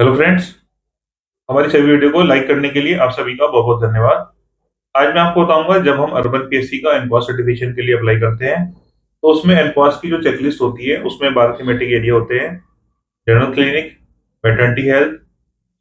Hello friends, हमारी सभी video को लाइक करने के लिए आप सभी का बहुत बहुत धन्यवाद। आज मैं आपको बताऊंगा जब हम अर्बन पीएससी का एनपॉस सर्टिफिकेशन के लिए अप्लाई करते हैं तो उसमें एनपॉस की जो चेकलिस्ट होती है उसमें 12 थीमेटिक एरिया होते हैं। General clinic, maternity health,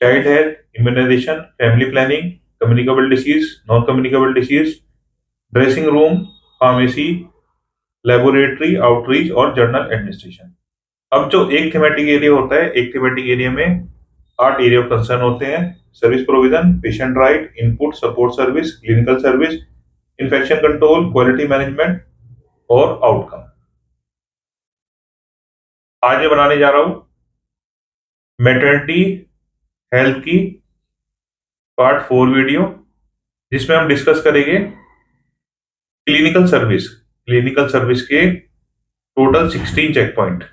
child health, immunisation, family planning, communicable disease, non communicable disease, dressing room, pharmacy, laboratory, outreach और जर्नल एडमिनिस्ट्रेशन। अब जो एक थीमेटिक एरिया होता है, एक थीमेटिक एरिया में 8 एरिया ऑफ कंसर्न होते हैं। Service provision, patient right, input, support service, clinical service, infection control, quality management और आउटकम। आज मैं बनाने जा रहा हूं मैटरनिटी हेल्थ की पार्ट 4 वीडियो, जिसमें हम डिस्कस करेंगे क्लिनिकल सर्विस के total 16 check point.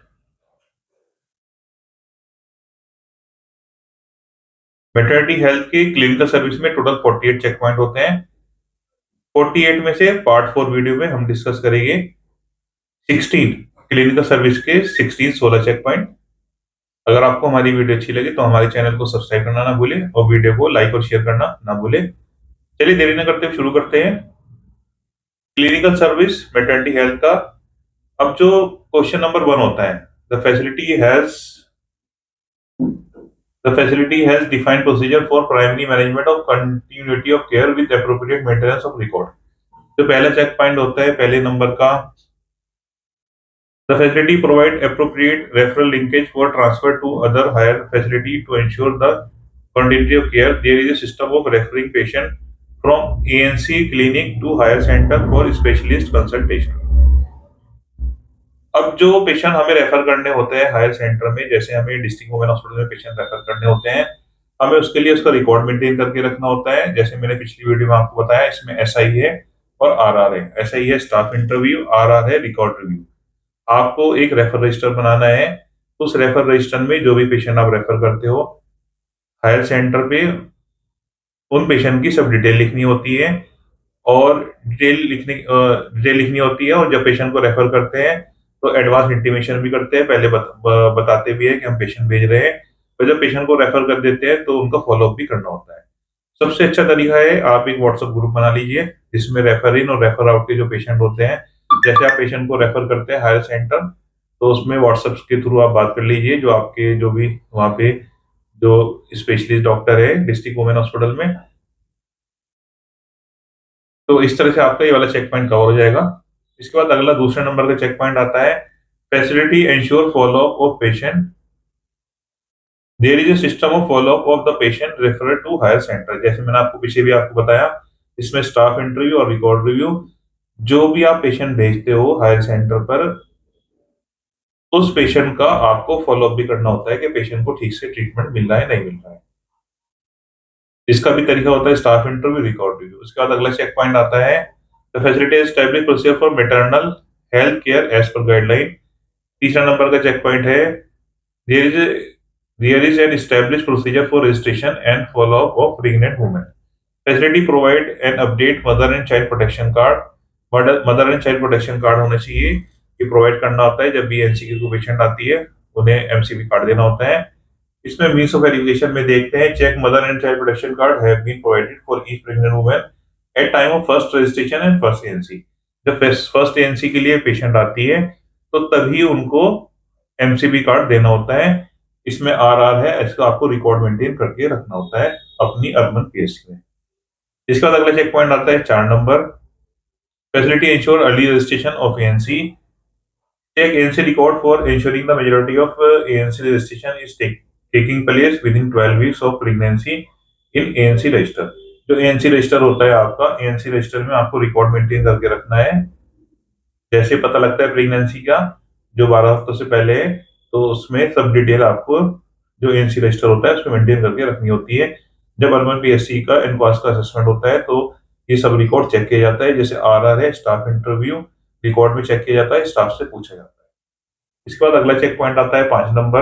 Maternity health की क्लिनिकल सर्विस में टोटल 48 चेक पॉइंट होते हैं। 48 में से पार्ट 4 वीडियो में हम डिस्कस करेंगे 16 क्लिनिकल सर्विस के 16 चेक पॉइंट। अगर आपको हमारी वीडियो अच्छी लगे तो हमारे चैनल को सब्सक्राइब करना ना भूलें और वीडियो को लाइक और शेयर करना ना भूलें। चलिए देरी न करते हुए शुरू करते हैं क्लिनिकल सर्विस मैटरनिटी हेल्थ का। अब जो क्वेश्चन नंबर 1 होता है, the facility has defined procedure for primary management of continuity of care with appropriate maintenance of record. जो पहला चेक पॉइंट होता है पहले नंबर का, the facility provide appropriate referral linkage for transfer to other higher facility to ensure the continuity of care. There is a system of referring patient from ANC clinic to higher center for specialist consultation. अब जो patient हमें refer करने होते हैं higher centre में, जैसे हमें district women hospital में पेशेंट रेफर करने होते हैं, हमें उसके लिए उसका रिकॉर्ड मेंटेन करके रखना होता है। जैसे मैंने पिछली वीडियो में आपको बताया, इसमें एसआई है और आरआर है। एसआई है स्टाफ इंटरव्यू, आरआर है रिकॉर्ड रिव्यू। आपको एक रेफर रजिस्टर बनाना है। तो उस रेफर रजिस्टर में जो भी पेशेंट आप रेफर करते हो हायर सेंटर पे, उन पेशेंट की सब डिटेल लिखनी होती है और डिटेल लिखनी होती है। और जब पेशेंट को रेफर करते हैं तो एडवांस इंटीमेशन भी करते हैं, पहले बताते भी है कि हम पेशेंट भेज रहे हैं। और जब पेशेंट को रेफर कर देते हैं तो उनका फॉलोअप भी करना होता है। सबसे अच्छा तरीका है आप एक व्हाट्सएप ग्रुप बना लीजिए जिसमें रेफर इन और रेफर आउट के जो पेशेंट होते हैं, जैसे आप पेशेंट को रेफर करते हैं हायर सेंटर तो उसमें व्हाट्सएप के थ्रू आप बात कर लीजिए जो आपके जो भी वहाँ पे जो स्पेशलिस्ट डॉक्टर है डिस्ट्रिक्ट वुमेन हॉस्पिटल में। तो इस तरह से आपका ये वाला चेक पॉइंट कवर हो जाएगा। इसके बाद अगला दूसरे नंबर का चेक पॉइंट आता है facility ensure follow up of patient. There is a system of follow up of the patient refer to higher centre. जैसे मैंने आपको पीछे भी आपको बताया, इसमें स्टाफ इंटरव्यू और रिकॉर्ड रिव्यू, जो भी आप पेशेंट भेजते हो हायर सेंटर पर उस पेशेंट का आपको फॉलोअप भी करना होता है कि पेशेंट को ठीक से ट्रीटमेंट मिल रहा है नहीं मिल रहा है। इसका भी तरीका होता है स्टाफ इंटरव्यू, रिकॉर्ड रिव्यू। उसके बाद अगला चेक पॉइंट आता है the facility establish procedure for maternal health care as per guideline. तीसरा नंबर का चेक पॉइंट है there is an established procedure for registration and follow-up of pregnant women. Facility provide an update mother and child protection card. Mother and child protection card होना चाहिए, ये provide करना होता है जब भी एनसी की पेशेंट आती है उन्हें एमसीपी कार्ड देना होता है। इसमें मीन्स ऑफ वेरिफिकेशन में देखते हैं check mother and child protection card have been provided for each pregnant woman at time of first registration and first ANC. जब फर्स्ट एएनसी के लिए पेशेंट आती है तो तभी उनको एमसीपी कार्ड देना होता है। इसमें आरआर है, इसका आपको रिकॉर्ड मेंटेन करके रखना होता है अपनी अर्बन पीएससी में। इसके बाद अगला चेक पॉइंट आता है 4 number, facility ensure early registration of ANC. Take ANC record for ensuring the majority of ANC registration is taking place within 12 weeks of pregnancy in ANC register. जो ANC register होता है आपका, ANC register में आपको record maintain करके रखना है। जैसे पता लगता है प्रेगनेंसी का जो 12 हफ्तों से पहले है तो उसमें सब डिटेल आपको जो एएनसी रजिस्टर होता है उसमें मेंटेन करके रखनी होती है। जब अर्बन पीएससी का एनक्वास का असेसमेंट होता है तो ये सब रिकॉर्ड चेक किया जाता है। जैसे आरआर है स्टाफ इंटरव्यू, रिकॉर्ड में चेक किया जाता है, स्टाफ से पूछा जाता है। इसके बाद अगला चेक पॉइंट आता है 5 number,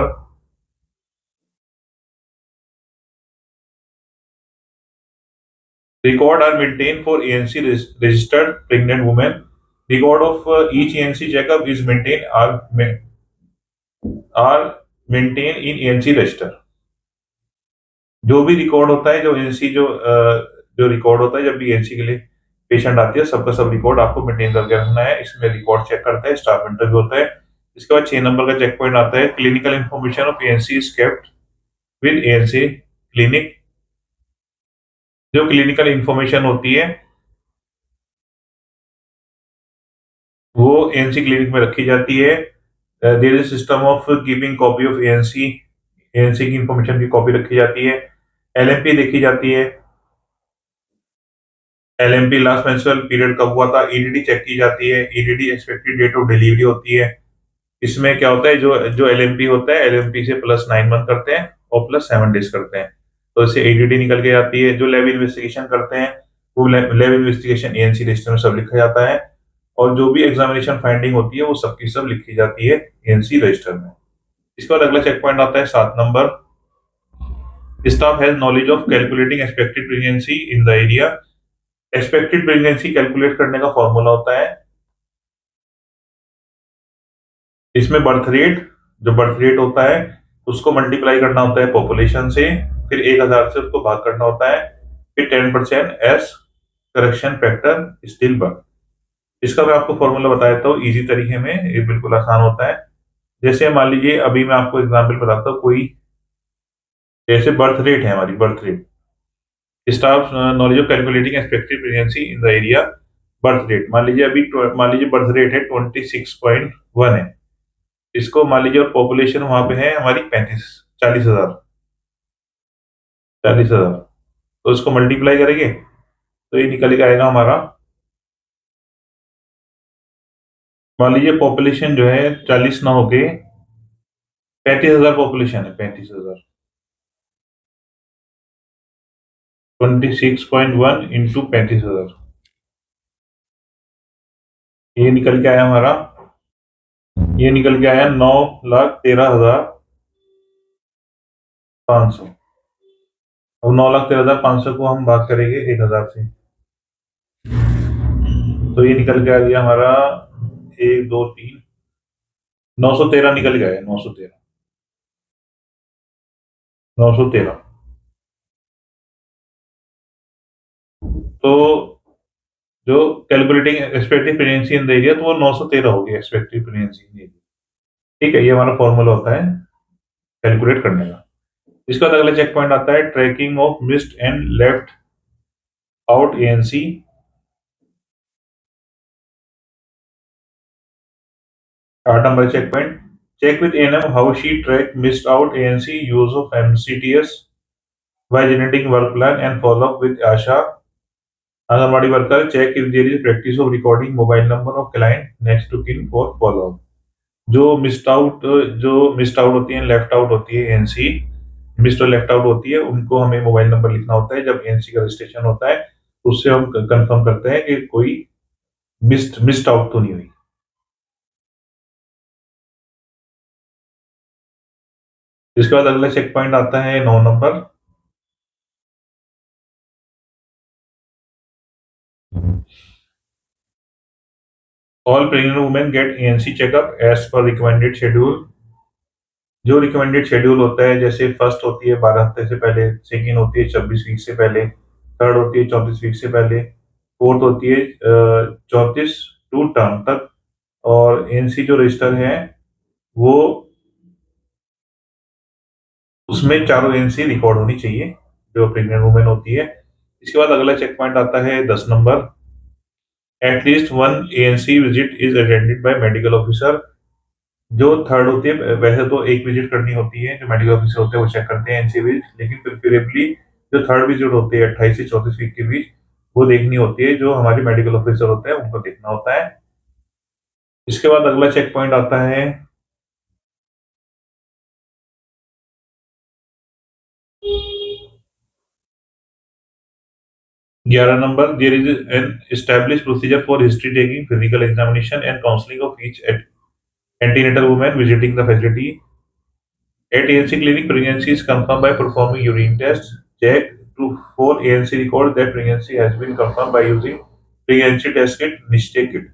record are maintain for ANC registered pregnant women. Record of each ANC checkup is maintain are maintain in ANC register. जो भी रिकॉर्ड होता है, जो एएनसी जो रिकॉर्ड होता है जब भी एएनसी के लिए पेशेंट आती है, सबका सब रिकॉर्ड आपको मेंटेन करके रखना है। इसमें रिकॉर्ड चेक करता है, स्टाफ इंटरव्यू होता है। इसके बाद 6 नंबर का चेक पॉइंट आता है, clinical information of ANC is kept with ANC clinic. जो क्लिनिकल इंफॉर्मेशन होती है वो एएनसी क्लिनिक में रखी जाती है। There is system of keeping copy of ANC, ANC की इंफॉर्मेशन की कॉपी रखी जाती है। एलएमपी देखी जाती है, एलएमपी लास्ट मेंस्ट्रुअल पीरियड कब हुआ था। ईडीडी चेक की जाती है, EDD expected date of delivery होती है। इसमें क्या होता है, जो जो एलएमपी होता है, एलएमपी से +9 मंथ करते हैं और +7 डेज करते हैं, तो इससे ईडीडी निकल के जाती है। जो लैब इन्वेस्टिगेशन करते हैं वो लैब इन्वेस्टिगेशन एएनसी रजिस्टर में सब लिखा जाता है, और जो भी एग्जामिनेशन फाइंडिंग होती है वो सबकी सब लिखी जाती है एएनसी रजिस्टर में। इसके बाद अगला चेक पॉइंट आता है 7 number, staff has knowledge of calculating expected pregnancy in the area. Expected pregnancy calculate करने का फॉर्मूला होता है, इसमें बर्थ रेट, जो बर्थ रेट होता है उसको मल्टीप्लाई करना होता है पॉपुलेशन से, फिर 1000 से उसको भाग करना होता है, फिर 10% S correction factor still birth. इसका मैं आपको फॉर्मूला बता देता हूँ इजी तरीके में, ये बिल्कुल आसान होता है। जैसे मान लीजिए अभी मैं आपको एग्जाम्पल बताता हूँ, कोई जैसे बर्थ रेट है, हमारी birth rate, staff knowledge of calculating expected pregnancy in the area. Birth rate मान लीजिए अभी मान लीजिए बर्थ रेट है 26.1 है, इसको मान लीजिए, और पॉपुलेशन वहां पे है हमारी 40,000, 40,000, तो इसको मल्टीप्लाई करेंगे तो ये निकल के आएगा हमारा, मान लीजिए पॉपुलेशन जो है 40 ना होके 35,000 पॉपुलेशन है, 35,000, 26.1 इंटू 35,000, ये निकल के आया हमारा, ये निकल के आया 9,13,500। अब 9,13,500 को हम भाग करेंगे 1,000 से, तो ये निकल के आ गया हमारा 1, 2, 3, 913 निकल गया है, 913, 913। तो जो calculating expected pregnancy in the area, तो वो 913 होगी एक्सपेक्टेड प्रेगनेंसी इन एरिया। ठीक है, ये हमारा फॉर्मूला होता है कैलकुलेट करने का। इसके बाद अगला चेक पॉइंट आता है, tracking of missed and left out ANC. 8 number check point, check with ANM how she track missed out ANC use of MCTS by generating work plan and follow up with ASHA anganwadi worker. Check if there is practice of recording mobile number of client next to kin for follow up. जो missed out होती है, left out होती है ANC, missed और left out होती है, उनको हमें मोबाइल नंबर लिखना होता है जब एएनसी का रजिस्ट्रेशन होता है, उससे हम कंफर्म करते हैं कि कोई मिस्ड आउट तो नहीं हुई। इसके बाद अगला चेक पॉइंट आता है 9 number, all pregnant women get ANC checkup as per recommended schedule. जो रिकमेंडेड शेड्यूल होता है, जैसे फर्स्ट होती है 12 हफ्ते से पहले, सेकेंड होती है 26 वीक से पहले, थर्ड होती है 34 वीक से पहले, फोर्थ होती है 34 टू टर्म तक, और एएनसी जो रजिस्टर है वो, उसमें चारों एएनसी रिकॉर्ड होनी चाहिए जो प्रेग्नेंट वुमेन होती है। इसके बाद अगला चेक पॉइंट आता है 10 number, at least one ANC visit is attended by medical officer. जो थर्ड होती है, वैसे तो एक विजिट करनी होती है, जो मेडिकल ऑफिसर होते हैं वो चेक करते हैं एनसी विजिट, लेकिन प्रेफरेबली जो थर्ड विजिट होती है 28 से 34 वीक के बीच, वो देखनी होती है, जो हमारे मेडिकल ऑफिसर होते हैं उनको देखना होता है। इसके बाद अगला चेक पॉइंट आता है 11 number, there is an establish procedure for history taking, physical examination and counselling of each antenatal women visiting the facility. At ANC clinic, pregnancy is confirmed by performing urine test. Check to for ANC record that pregnancy has been confirmed by using pregnancy test kit, निश्चय kit.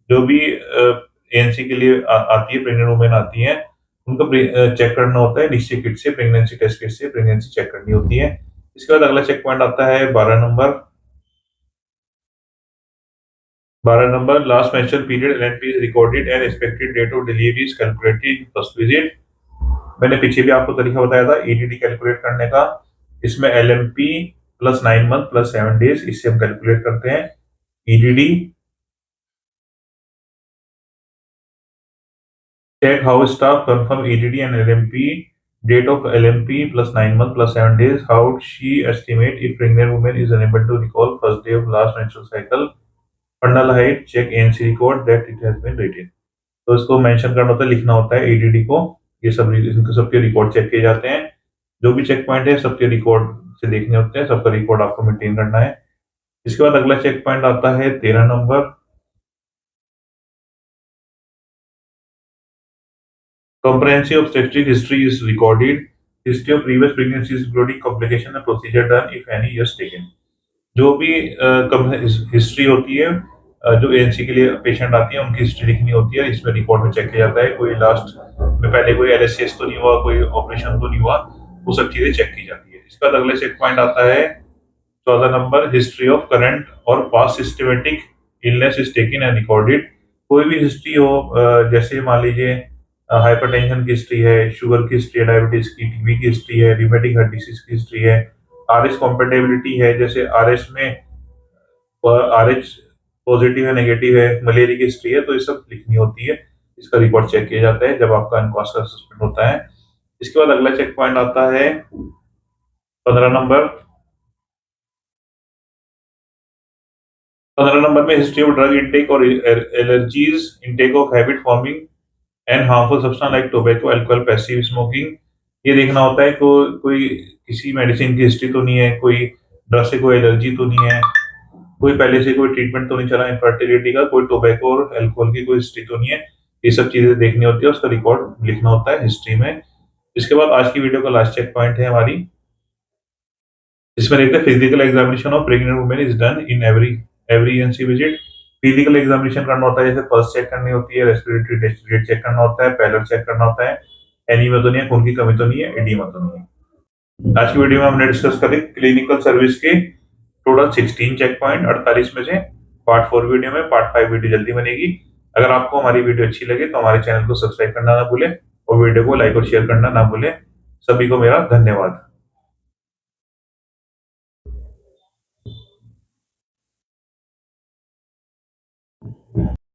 जो भी ANC के लिए आती है, pregnant women आती हैं, उनको चेक करना होता है निश्चित किट से, प्रेगनेंसी टेस्ट किट से प्रेगनेंसी चेक करनी होती है। इसके बाद अगला चेक पॉइंट आता है 12 नंबर। 12 नंबर, last menstrual period LNP is recorded and expected date of delivery is calculated first visit. मैंने पीछे भी आपको तरीका बताया था ईडीडी कैलकुलेट करने का। इसमें LMP plus 9 month plus 7 days, इससे हम कैलकुलेट करते हैं EDD. Check how staff confirm EDD and LMP, date of LMP plus 9 months plus 7 days. How would she estimate if pregnant woman is unable to recall first day of last menstrual cycle? Fundal height, check ANC record that it has been written. तो इसको mention करना होता है, लिखना होता है EDD को। ये सब सबके रिकॉर्ड चेक किए जाते हैं। जो भी चेक पॉइंट है सबके रिकॉर्ड से देखने होते हैं, सबका रिकॉर्ड आपको मेंटेन करना है। इसके बाद अगला चेक पॉइंट आता है 13 number. Comprehensive obstetric history is recorded. History of previous pregnancies including complication and procedure done if any years taken. जो भी हिस्ट्री होती है, जो एएनसी के लिए पेशेंट आती है उनकी हिस्ट्री लिखनी होती है। इसमें रिकॉर्ड में चेक किया जाता है कोई लास्ट में पहले कोई एलएससीएस तो नहीं हुआ, कोई ऑपरेशन तो नहीं हुआ, वो सब चीजें चेक की जाती है। इसके बाद अगला चेक पॉइंट आता है 14 नंबर। हिस्ट्री ऑफ करंट और past systematic illness is taken and recorded. कोई भी हिस्ट्री हो, जैसे मान लीजिए हाइपरटेंशन की हिस्ट्री है, शुगर की हिस्ट्री है, डायबिटीज की, टीबी की हिस्ट्री है, रिमेटिक हार्ट डिसीज की हिस्ट्री है, आरएच कॉम्पेटेबिलिटी है, जैसे आरएच में आरएच पॉजिटिव है नेगेटिव है, मलेरिया की हिस्ट्री है, तो ये सब लिखनी होती है। इसका रिकॉर्ड चेक किया जाता है जब आपका अनकॉस का असेसमेंट होता है। इसके बाद अगला चेक पॉइंट आता है 15 नंबर। 15 नंबर में हिस्ट्री ऑफ ड्रग इनटेक और allergies, intake of habit forming and harmful substance like tobacco, alcohol, passive smoking. ये देखना होता है कोई किसी मेडिसिन की हिस्ट्री तो नहीं है, कोई ड्रग से कोई एलर्जी तो नहीं है, कोई पहले से कोई ट्रीटमेंट तो नहीं चला इनफर्टिलिटी का, कोई टोबैको और अल्कोहल की कोई हिस्ट्री तो नहीं है। ये सब चीजें देखनी होती है, उसका रिकॉर्ड लिखना होता है हिस्ट्री में। इसके बाद आज की वीडियो का लास्ट चेक पॉइंट है हमारी, इसमें देखते हैं physical examination of pregnant women is done in every NC visit. Physical examination करना होता है, जैसे पल्स चेक करनी होती है, रेस्पिरेटरी टेस्ट रेट चेक करना होता है, पैलर चेक करना होता है, एनीमिया तो नहीं है, खून की कमी तो नहीं है, एडीमा तो नहीं है। आज की वीडियो में हमने डिस्कस करें क्लिनिकल सर्विस के टोटल 16 चेक पॉइंट, 48 में से पार्ट 4 वीडियो में, पार्ट 5 वीडियो जल्दी बनेगी। अगर आपको हमारी वीडियो अच्छी लगे तो हमारे चैनल को सब्सक्राइब करना ना भूलें और वीडियो को लाइक और शेयर करना ना भूलें। सभी को मेरा धन्यवाद।